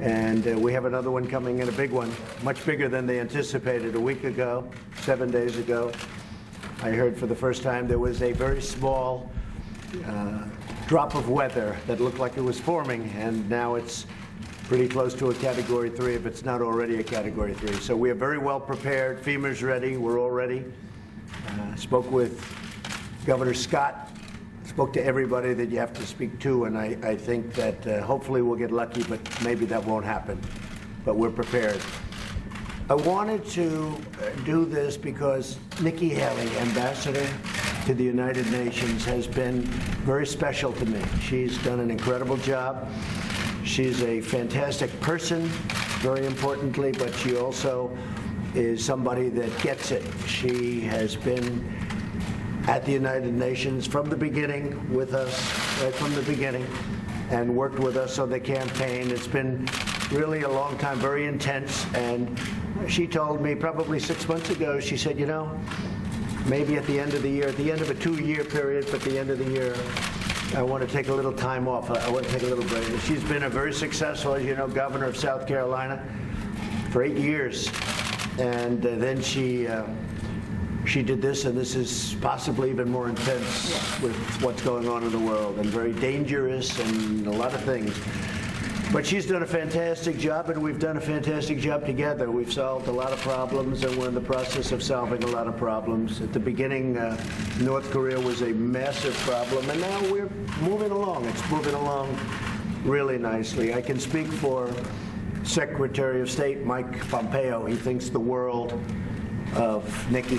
And we have another one coming in, a big one, much bigger than they anticipated a week ago, 7 days ago. I heard for the first time there was a very small drop of weather that looked like it was forming, and now it's pretty close to a Category 3 if it's not already a Category 3. So we are very well prepared. FEMA's ready. We're all ready. Spoke with Governor Scott. Spoke to everybody that you have to speak to, and I think that hopefully we'll get lucky, but maybe that won't happen. But we're prepared. I wanted to do this because Nikki Haley, Ambassador to the United Nations, has been very special to me. She's done an incredible job. She's a fantastic person, very importantly, but she also is somebody that gets it. She has been at the United Nations from the beginning with us, right from the beginning, and worked with us on the campaign. It's been really a long time, very intense, and she told me probably 6 months ago, she said, you know, maybe at the end of the year, at the end of a 2-year period, but at the end of the year, I want to take a little time off. I want to take a little break. She's been a very successful, as you know, governor of South Carolina for 8 years, and then she did this, and this is possibly even more intense with what's going on in the world, and very dangerous and a lot of things. But she's done a fantastic job, and we've done a fantastic job together. We've solved a lot of problems, and we're in the process of solving a lot of problems. At the beginning, North Korea was a massive problem, and now we're moving along. It's moving along really nicely. I can speak for Secretary of State Mike Pompeo. He thinks the world of Nikki,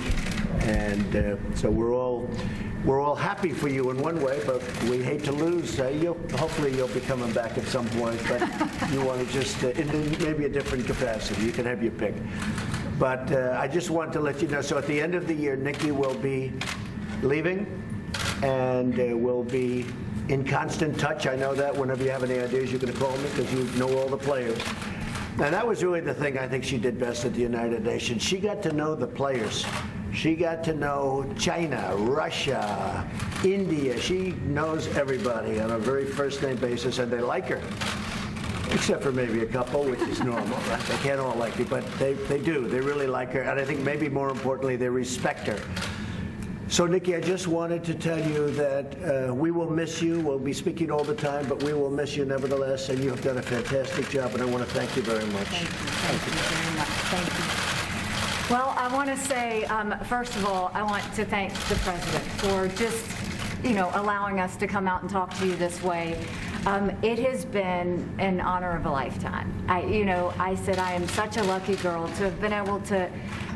and so we're all happy for you in one way, but we hate to lose. Hopefully you'll be coming back at some point, but you want to just in maybe a different capacity. You can have your pick. But I just want to let you know. So at the end of the year, Nikki will be leaving, and we'll be in constant touch. I know that. Whenever you have any ideas, you can call me because you know all the players. And that was really the thing I think she did best at the United Nations. She got to know the players. She got to know China, Russia, India. She knows everybody on a very first-name basis, and they like her. Except for maybe a couple, which is normal. Right? They can't all like you, but they do. They really like her, and I think maybe more importantly, they respect her. So, Nikki, I just wanted to tell you that we will miss you. We'll be speaking all the time, but we will miss you nevertheless, and you have done a fantastic job, and I want to thank you very much. Thank you. Thank you very much. Thank you. Well, I want to say, first of all, I want to thank the President for just, allowing us to come out and talk to you this way. It has been an honor of a lifetime. I said I am such a lucky girl to have been able to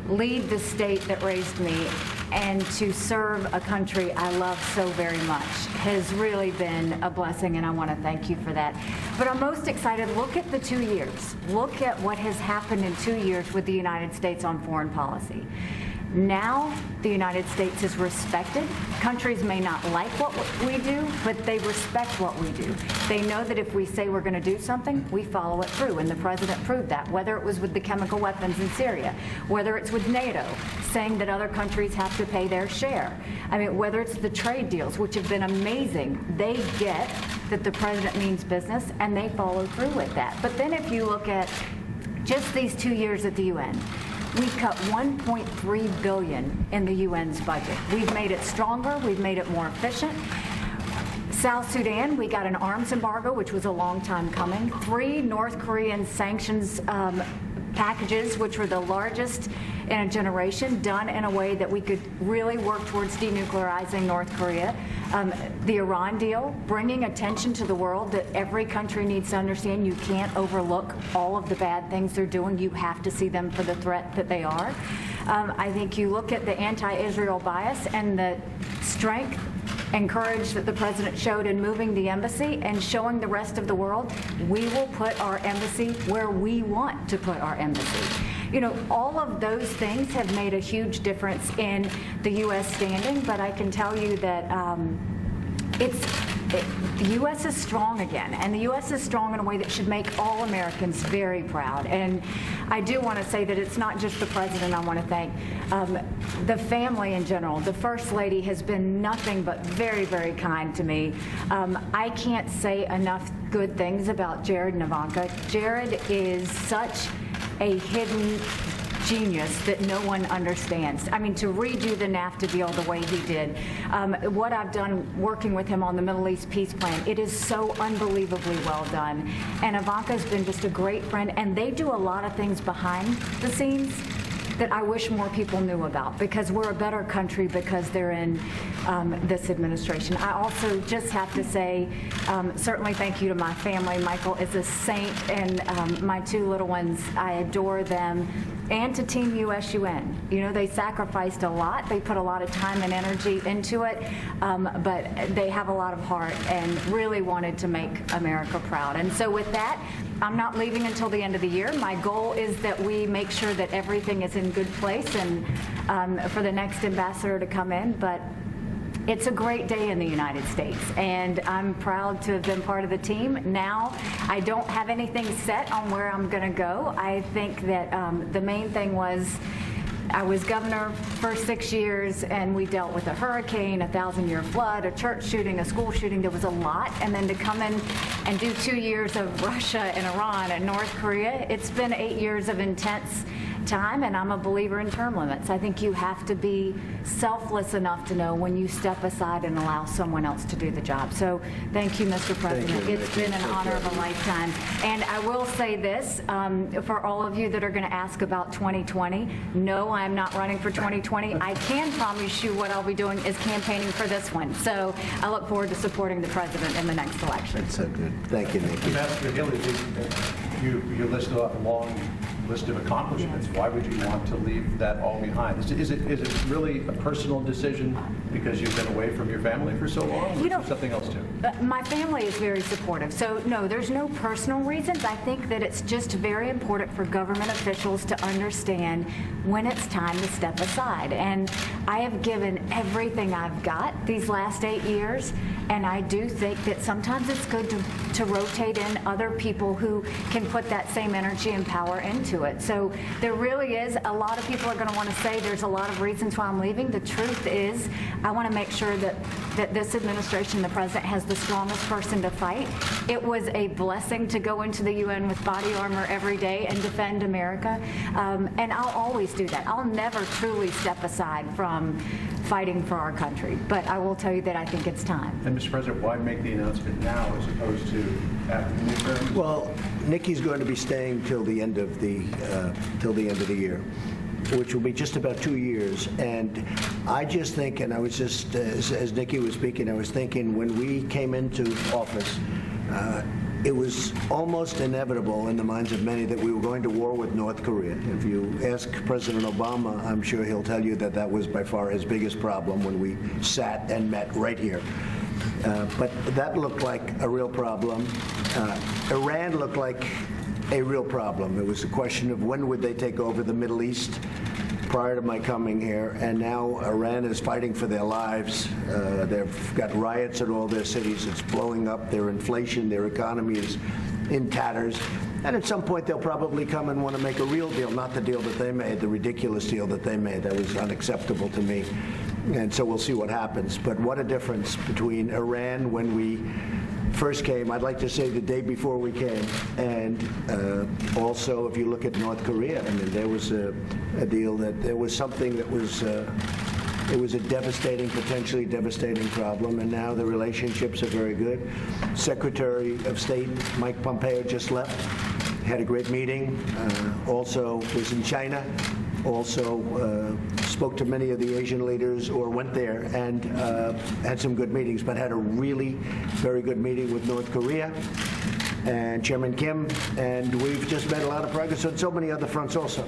lead the state that raised me and to serve a country I love so very much has really been a blessing, and I want to thank you for that. But I'm most excited. Look at the 2 years. Look at what has happened in 2 years with the United States on foreign policy. Now the United States is respected. Countries may not like what we do, but they respect what we do. They know that if we say we're going to do something, we follow it through, and the President proved that, whether it was with the chemical weapons in Syria, whether it's with NATO, saying that other countries have to pay their share. I mean, whether it's the trade deals, which have been amazing. They get that the President means business, and they follow through with that. But then if you look at just these 2 years at the UN, we've cut $1.3 billion in the UN's budget. We've made it stronger. We've made it more efficient. South Sudan, we got an arms embargo, which was a long time coming. 3 North Korean sanctions packages, which were the largest in a generation, done in a way that we could really work towards denuclearizing North Korea. The Iran deal, bringing attention to the world that every country needs to understand you can't overlook all of the bad things they're doing. You have to see them for the threat that they are. I think you look at the anti-Israel bias and the strength and courage that the President showed in moving the embassy and showing the rest of the world we will put our embassy where we want to put our embassy. All of those things have made a huge difference in the U.S. standing, but I can tell you that the U.S. is strong again, and the U.S. is strong in a way that should make all Americans very proud. And I do want to say that it's not just the president I want to thank. The family in general. The First Lady has been nothing but very, very kind to me. I can't say enough good things about Jared and Ivanka. Jared is such a hidden genius that no one understands. I mean, to redo the NAFTA deal the way he did, what I've done working with him on the Middle East peace plan, it is so unbelievably well done. And Ivanka's been just a great friend, and they do a lot of things behind the scenes that I wish more people knew about, because we're a better country because they're in this administration. I also just have to say, certainly thank you to my family. Michael is a saint, and my two little ones, I adore them. And to Team USUN. You know, they sacrificed a lot. They put a lot of time and energy into it, but they have a lot of heart and really wanted to make America proud. And so with that, I'm not leaving until the end of the year. My goal is that we make sure that everything is in good place and for the next ambassador to come in. But it's a great day in the United States, and I'm proud to have been part of the team. Now, I don't have anything set on where I'm going to go. I think that the main thing was I was governor for 6 years, and we dealt with a hurricane, a 1,000-year flood, a church shooting, a school shooting. There was a lot. And then to come in and do 2 years of Russia and Iran and North Korea, it's been 8 years of intense time, and I'm a believer in term limits. I think you have to be selfless enough to know when you step aside and allow someone else to do the job. So thank you, Mr. President. It's been an honor of a lifetime. And I will say this, for all of you that are going to ask about 2020, no, I'm not running for 2020. I can promise you what I'll be doing is campaigning for this one. So I look forward to supporting the president in the next election. That's so good. Thank you, Nikki. Ambassador Haley, you listed off a long list of accomplishments. Why would you want to leave that all behind? Is it really a personal decision because you've been away from your family for so long, or is there something else too? My family is very supportive. So no, there's no personal reasons. I think that it's just very important for government officials to understand when it's time to step aside. And I have given everything I've got these last 8 years, and I do think that sometimes it's good to rotate in other people who can put that same energy and power into it. So there really is, a lot of people are going to want to say there's a lot of reasons why I'm leaving. The truth is, I want to make sure that this administration, the president, has the strongest person to fight. It was a blessing to go into the UN with body armor every day and defend America. And I'll always do that. I'll never truly step aside from fighting for our country. But I will tell you that I think it's time. And Mr. President, why make the announcement now as opposed to after the midterm? Well, Nikki's going to be staying till the end of the year, which will be just about 2 years. And I just think, and I was just, as Nikki was speaking, I was thinking when we came into office, it was almost inevitable in the minds of many that we were going to war with North Korea. If you ask President Obama, I'm sure he'll tell you that that was by far his biggest problem when we sat and met right here. But that looked like a real problem. Iran looked like a real problem. It was a question of when would they take over the Middle East prior to my coming here, and now Iran is fighting for their lives. They've got riots in all their cities. It's blowing up. Their inflation, their economy is in tatters. And at some point, they'll probably come and want to make a real deal, not the deal that they made, the ridiculous deal that they made. That was unacceptable to me. And so we'll see what happens. But what a difference between Iran when we first came, I'd like to say the day before we came, and also if you look at North Korea, I mean, there was a deal that there was something that was, it was a devastating, potentially devastating problem, and now the relationships are very good. Secretary of State Mike Pompeo just left, had a great meeting, also was in China, also spoke to many of the Asian leaders or went there and had some good meetings, but had a really very good meeting with North Korea and Chairman Kim, and we've just made a lot of progress on so many other fronts also.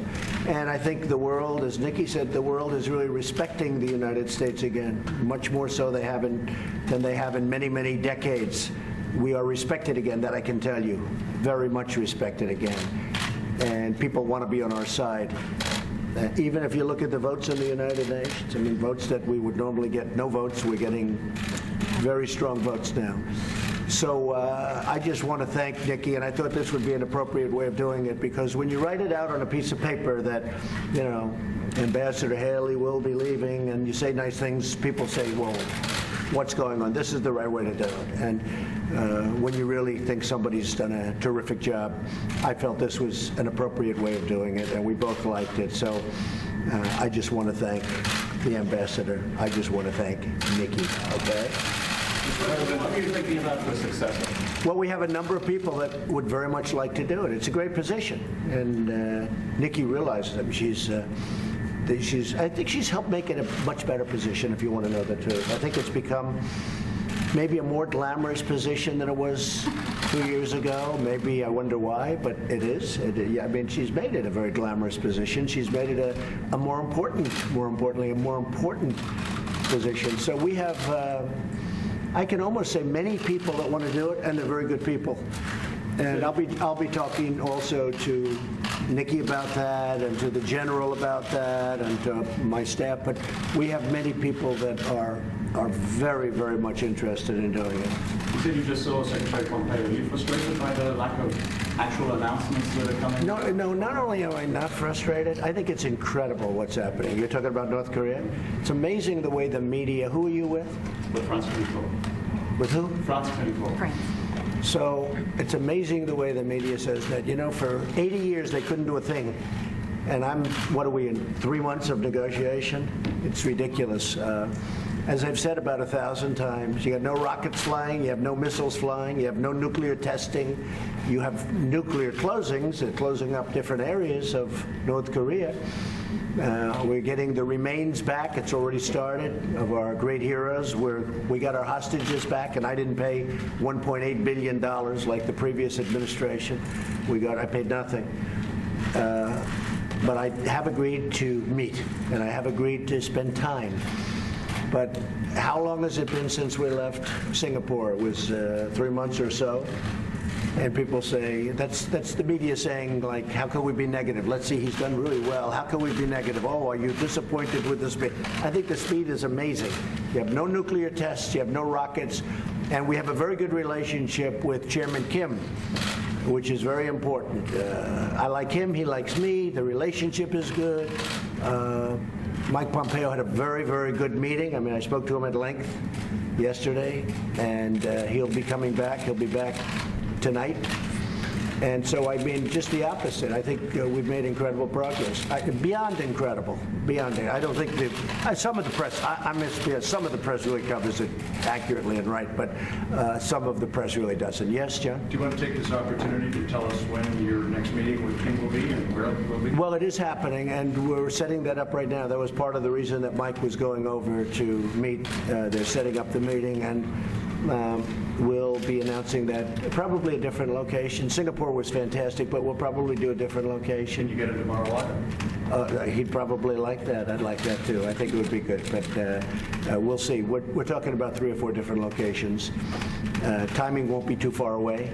And I think the world, as Nikki said, the world is really respecting the United States again, much more so than they have in many, many decades. We are respected again, that I can tell you, very much respected again. And people want to be on our side. Even if you look at the votes in the United Nations, I mean, votes that we would normally get no votes, we're getting very strong votes now. So I just want to thank Nikki, and I thought this would be an appropriate way of doing it, because when you write it out on a piece of paper that, you know, Ambassador Haley will be leaving, and you say nice things, people say, well, what's going on? This is the right way to do it. And when you really think somebody's done a terrific job, I felt this was an appropriate way of doing it, and we both liked it. So I just want to thank the ambassador. I just want to thank Nikki, okay? What are you thinking about the successor? Well, we have a number of people that would very much like to do it. It's a great position, and Nikki realizes it. I think she's helped make it a much better position, if you want to know the truth. I think it's become maybe a more glamorous position than it was 2 years ago. Maybe I wonder why, but it is. I mean, she's made it a very glamorous position. She's made it a more importantly, a more important position. So we have, I can almost say, many people that want to do it, and they're very good people. And I'll be talking also to Nikki about that, and to the general about that, and to my staff. But we have many people that are very, very much interested in doing it. You said you just saw Secretary Pompeo. Are you frustrated by the lack of actual announcements that are coming? No, not only am I not frustrated, I think it's incredible what's happening. You're talking about North Korea? It's amazing the way the media, who are you with? With France 24. With who? France 24. France. So it's amazing the way the media says that, you know, for 80 years they couldn't do a thing. And what are we in, 3 months of negotiation? It's ridiculous. As I've said about 1,000 times, you have no rockets flying, you have no missiles flying, you have no nuclear testing, you have nuclear closings, closing up different areas of North Korea. We're getting the remains back. It's already started, of our great heroes. We got our hostages back, and I didn't pay $1.8 billion like the previous administration. I paid nothing. But I have agreed to meet, and I have agreed to spend time. But how long has it been since we left Singapore? It was 3 months or so. And people say, that's the media saying, like, how can we be negative? Let's see, he's done really well. How can we be negative? Oh, are you disappointed with the speed? I think the speed is amazing. You have no nuclear tests, you have no rockets, and we have a very good relationship with Chairman Kim, which is very important. I like him, he likes me, the relationship is good. Mike Pompeo had a very, very good meeting. I mean, I spoke to him at length yesterday, and he'll be coming back. He'll be back tonight. And so, I mean, just the opposite. I think we've made incredible progress. Beyond incredible. Beyond it. I don't think some of the press, some of the press really covers it accurately and right, but some of the press really doesn't. Yes, John? Do you want to take this opportunity to tell us when your next meeting with Kim will be and where it will be? Well, it is happening, and we're setting that up right now. That was part of the reason that Mike was going over to meet. They're setting up the meeting, and we'll be announcing that probably a different location. Singapore was fantastic, but we'll probably do a different location. Can you get it tomorrow live? He'd probably like that. I'd like that too. I think it would be good, but we'll see. We're talking about 3 or 4 different locations. Timing won't be too far away.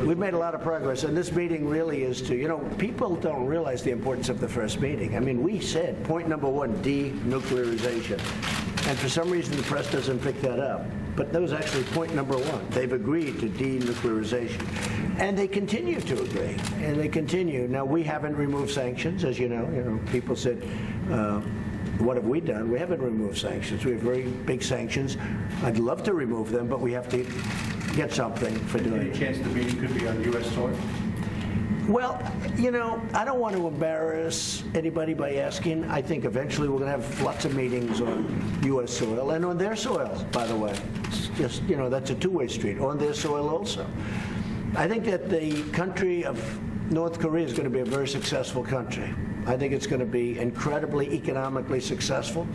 We've made a lot of progress, and this meeting really is to, you know, people don't realize the importance of the first meeting. I mean, we said point number 1, denuclearization. And for some reason, the press doesn't pick that up. But that was actually point number 1. They've agreed to denuclearization. And they continue to agree. And they continue. Now, we haven't removed sanctions, as you know. You know, people said, what have we done? We haven't removed sanctions. We have very big sanctions. I'd love to remove them, but we have to get something for doing it. Any chance the meeting could be on U.S. soil? Well, you know, I don't want to embarrass anybody by asking. I think eventually we're going to have lots of meetings on U.S. soil and on their soil, by the way. It's just, you know, that's a two-way street, on their soil also. I think that the country of North Korea is going to be a very successful country. I think it's going to be incredibly economically successful.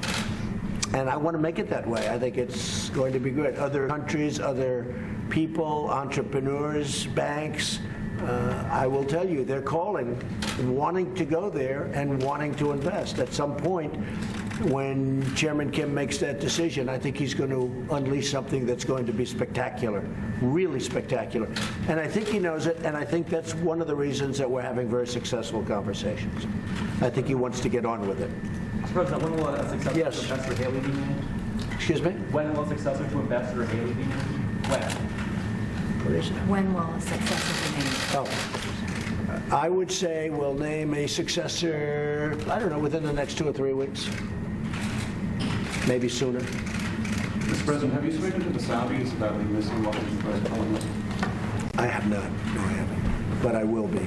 And I want to make it that way. I think it's going to be good. Other countries, other people, entrepreneurs, banks, I will tell you, they're calling, wanting to go there and wanting to invest. At some point, when Chairman Kim makes that decision, I think he's going to unleash something that's going to be spectacular, really spectacular. And I think he knows it, and I think that's one of the reasons that we're having very successful conversations. I think he wants to get on with it. President, when will a successful Yes. Ambassador Haley be named? Excuse me? When will a successor to Ambassador Haley be named? When? What is it? When will a successor be named? Oh, I would say we'll name a successor, I don't know, within the next 2 or 3 weeks. Maybe sooner. Mr. President, have you spoken to the Saudis about the missing Washington Post columnist? I have not. No, I haven't. But I will be.